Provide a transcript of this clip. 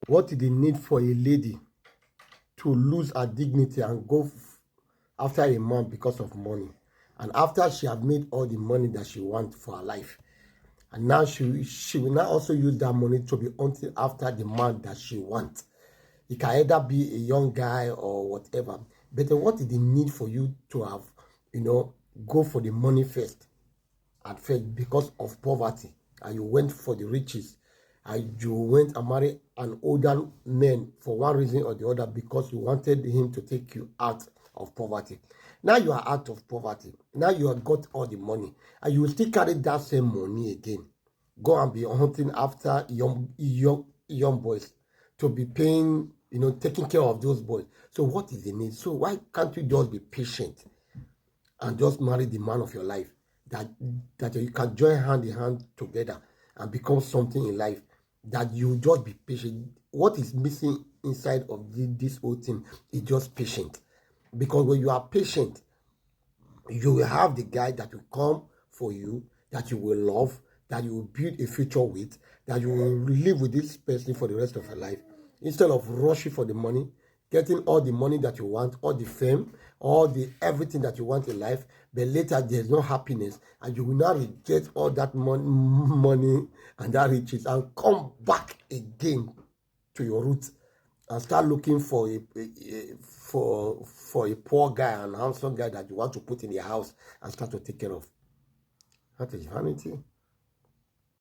What is the need for a lady to lose her dignity and go after a man because of money? And after she have made all the money that she wants for her life, and now she will now also use that money to be hunting after the man that she wants. It can either be a young guy or whatever. But what is the need for you to have, go for the money first at first because of poverty, and you went for the riches, and you went and married an older man for one reason or the other because you wanted him to take you out of poverty. Now you are out of poverty. Now you have got all the money, and you will still carry that same money again. Go and be hunting after young boys to be paying, taking care of those boys. So what is the need? So why can't you just be patient and just marry the man of your life, that you can join hand in hand together and become something in life, that you just be patient? What is missing inside of this whole thing is just patient. Because when you are patient, you will have the guy that will come for you, that you will love, that you will build a future with, that you will live with this person for the rest of your life, instead of rushing for the money, getting all the money that you want, all the fame, all the everything that you want in life, but later there's no happiness, and you will now reject all that money and that riches and come back again to your roots and start looking for a poor guy and handsome guy that you want to put in your house and start to take care of. That is vanity.